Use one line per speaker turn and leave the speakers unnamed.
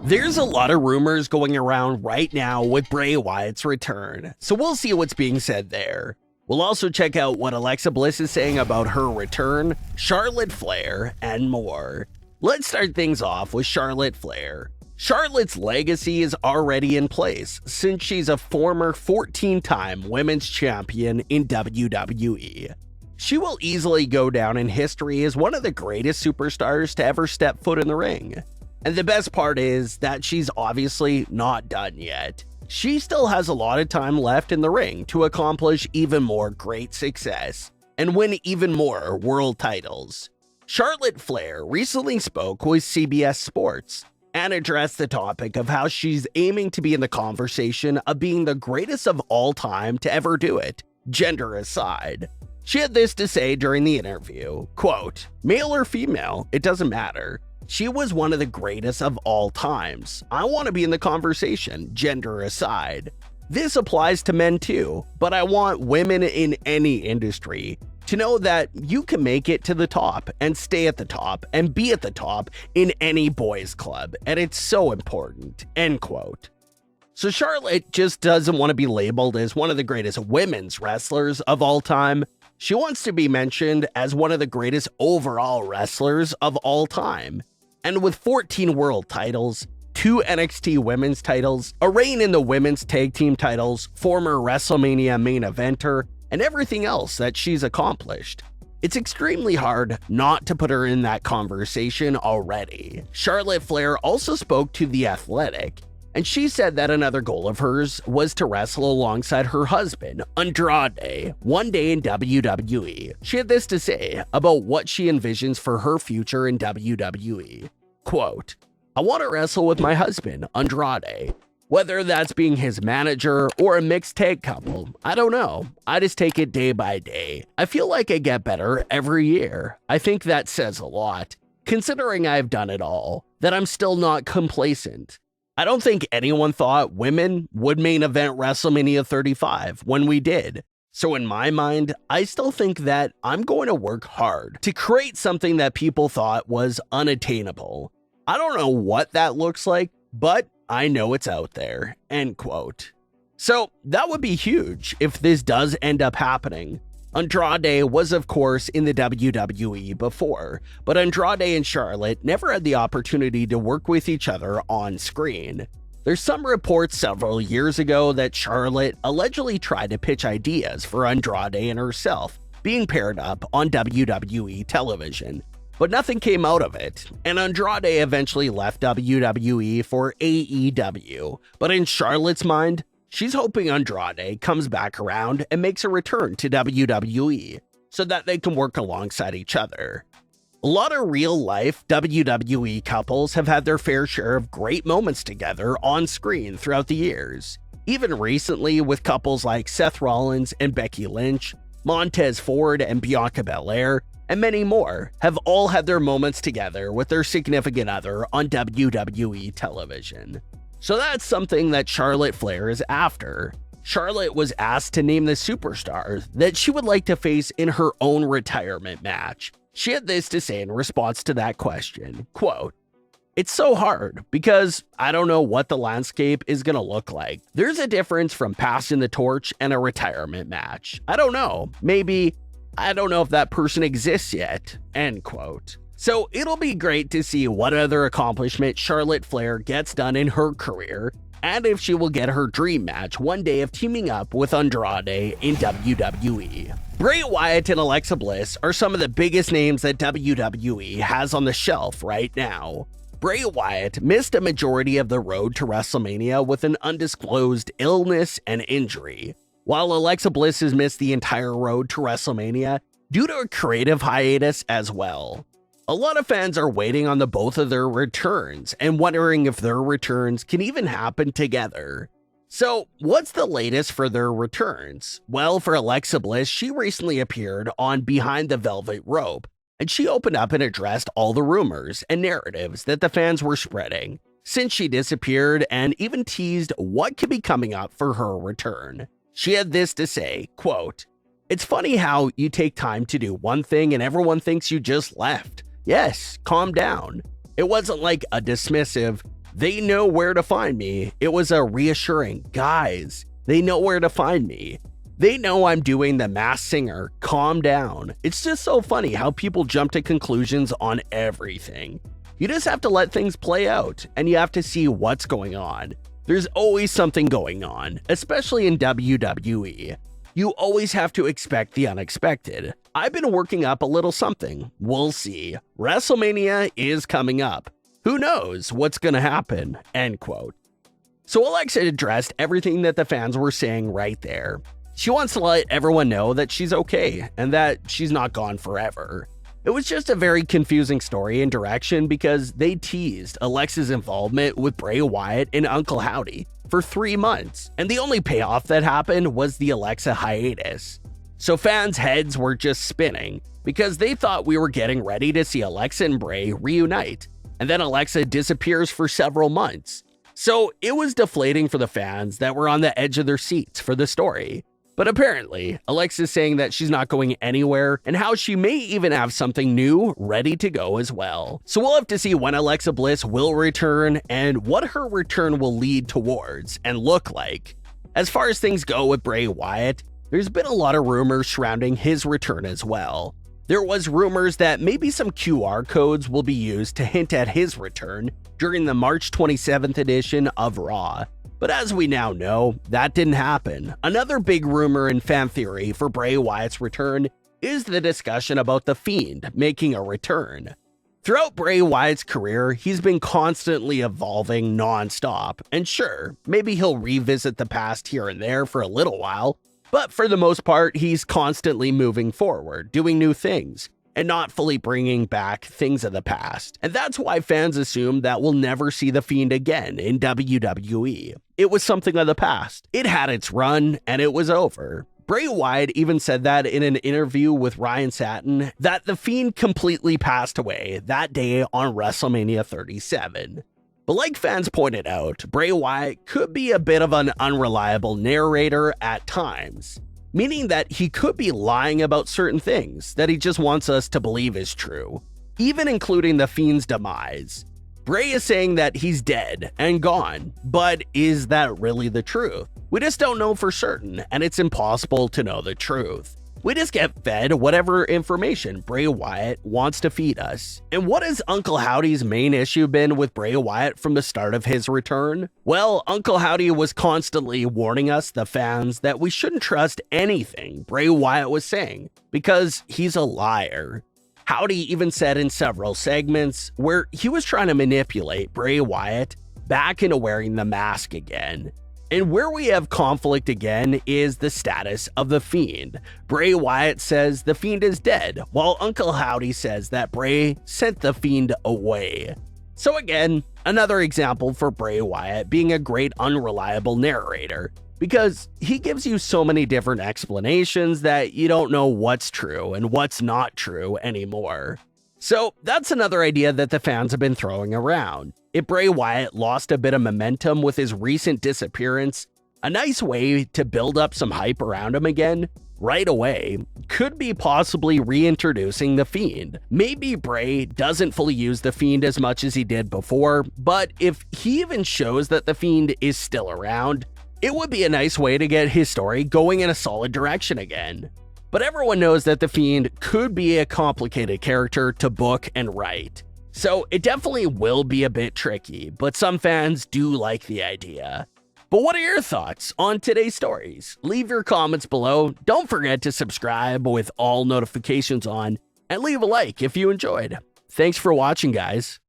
There's a lot of rumors going around right now with Bray Wyatt's return, so we'll see what's being said there. We'll also check out what Alexa Bliss is saying about her return, Charlotte Flair, and more. Let's start things off with Charlotte Flair. Charlotte's legacy is already in place since she's a former 14-time women's champion in WWE. She will easily go down in history as one of the greatest superstars to ever step foot in the ring. And the best part is that she's obviously not done yet. She still has a lot of time left in the ring to accomplish even more great success and win even more world titles. Charlotte Flair recently spoke with CBS Sports and addressed the topic of how she's aiming to be in the conversation of being the greatest of all time to ever do it, gender aside. She had this to say during the interview, quote, "Male or female, it doesn't matter. She was one of the greatest of all times. I want to be in the conversation, gender aside. This applies to men too, but I want women in any industry to know that you can make it to the top and stay at the top and be at the top in any boys club, and it's so important," end quote. So Charlotte just doesn't want to be labeled as one of the greatest women's wrestlers of all time. She wants to be mentioned as one of the greatest overall wrestlers of all time. And with 14 world titles, 2 NXT women's titles, a reign in the women's tag team titles, former WrestleMania main eventer, and everything else that she's accomplished, it's extremely hard not to put her in that conversation already. Charlotte Flair also spoke to The Athletic, and she said that another goal of hers was to wrestle alongside her husband, Andrade, one day in WWE. She had this to say about what she envisions for her future in WWE. Quote, "I want to wrestle with my husband, Andrade. Whether that's being his manager or a mixed tag couple, I don't know. I just take it day by day. I feel like I get better every year. I think that says a lot, considering I've done it all, that I'm still not complacent. I don't think anyone thought women would main event WrestleMania 35 when we did. So in my mind, I still think that I'm going to work hard to create something that people thought was unattainable. I don't know what that looks like, but I know it's out there," end quote. So that would be huge if this does end up happening. Andrade was, of course, in the WWE before, but Andrade and Charlotte never had the opportunity to work with each other on screen. There's some reports several years ago that Charlotte allegedly tried to pitch ideas for Andrade and herself being paired up on WWE television, but nothing came out of it, and Andrade eventually left WWE for AEW, but in Charlotte's mind, she's hoping Andrade comes back around and makes a return to WWE so that they can work alongside each other. A lot of real-life WWE couples have had their fair share of great moments together on screen throughout the years. Even recently with couples like Seth Rollins and Becky Lynch, Montez Ford and Bianca Belair, and many more have all had their moments together with their significant other on WWE television. So that's something that Charlotte Flair is after. Charlotte was asked to name the superstar that she would like to face in her own retirement match. She had this to say in response to that question, quote, "It's so hard because I don't know what the landscape is going to look like. There's a difference from passing the torch and a retirement match. I don't know. Maybe I don't know if that person exists yet," end quote. So it'll be great to see what other accomplishment Charlotte Flair gets done in her career, and if she will get her dream match one day of teaming up with Andrade in WWE. Bray Wyatt and Alexa Bliss are some of the biggest names that WWE has on the shelf right now. Bray Wyatt missed a majority of the road to WrestleMania with an undisclosed illness and injury, while Alexa Bliss has missed the entire road to WrestleMania due to a creative hiatus as well. A lot of fans are waiting on the both of their returns and wondering if their returns can even happen together. So, what's the latest for their returns? Well, for Alexa Bliss, she recently appeared on Behind the Velvet Rope, and she opened up and addressed all the rumors and narratives that the fans were spreading since she disappeared, and even teased what could be coming up for her return. She had this to say, quote, "It's funny how you take time to do one thing and everyone thinks you just left. Yes, calm down. It wasn't like a dismissive, they know where to find me. It was a reassuring, guys, they know where to find me. They know I'm doing the Masked Singer. Calm down." It's just so funny how people jump to conclusions on everything. You just have to let things play out, and you have to see what's going on. There's always something going on, especially in WWE. You always have to expect the unexpected. I've been working up a little something. We'll see. WrestleMania is coming up. Who knows what's gonna happen? End quote. So Alexa addressed everything that the fans were saying right there. She wants to let everyone know that she's okay and that she's not gone forever. It was just a very confusing story and direction because they teased Alexa's involvement with Bray Wyatt and Uncle Howdy for 3 months, and the only payoff that happened was the Alexa hiatus. So fans' heads were just spinning because they thought we were getting ready to see Alexa and Bray reunite, and then Alexa disappears for several months. So it was deflating for the fans that were on the edge of their seats for the story. But apparently, Alexa's saying that she's not going anywhere and how she may even have something new ready to go as well. So we'll have to see when Alexa Bliss will return and what her return will lead towards and look like. As far as things go with Bray Wyatt, there's been a lot of rumors surrounding his return as well. There was rumors that maybe some QR codes will be used to hint at his return during the March 27th edition of Raw. But as we now know, that didn't happen. Another big rumor and fan theory for Bray Wyatt's return is the discussion about the Fiend making a return. Throughout Bray Wyatt's career, he's been constantly evolving non-stop, and sure, maybe he'll revisit the past here and there for a little while, but for the most part, he's constantly moving forward, doing new things, and not fully bringing back things of the past. And that's why fans assume that we'll never see the Fiend again in WWE. It was something of the past. It had its run, and it was over. Bray Wyatt even said that in an interview with Ryan Satin, that the Fiend completely passed away that day on WrestleMania 37. But like fans pointed out, Bray Wyatt could be a bit of an unreliable narrator at times, meaning that he could be lying about certain things that he just wants us to believe is true, even including the Fiend's demise. Bray is saying that he's dead and gone, but is that really the truth? We just don't know for certain, and it's impossible to know the truth. We just get fed whatever information Bray Wyatt wants to feed us. And what has Uncle Howdy's main issue been with Bray Wyatt from the start of his return? Well, Uncle Howdy was constantly warning us, the fans, that we shouldn't trust anything Bray Wyatt was saying, because he's a liar. Howdy even said in several segments where he was trying to manipulate Bray Wyatt back into wearing the mask again. And where we have conflict again is the status of the Fiend. Bray Wyatt says the Fiend is dead, while Uncle Howdy says that Bray sent the Fiend away. So again, another example for Bray Wyatt being a great unreliable narrator, because he gives you so many different explanations that you don't know what's true and what's not true anymore. So that's another idea that the fans have been throwing around. If Bray Wyatt lost a bit of momentum with his recent disappearance, a nice way to build up some hype around him again right away could be possibly reintroducing the Fiend. Maybe Bray doesn't fully use the Fiend as much as he did before, but if he even shows that the Fiend is still around, it would be a nice way to get his story going in a solid direction again. But everyone knows that the Fiend could be a complicated character to book and write. So it definitely will be a bit tricky, but some fans do like the idea. But what are your thoughts on today's stories? Leave your comments below. Don't forget to subscribe with all notifications on, and leave a like if you enjoyed. Thanks for watching, guys.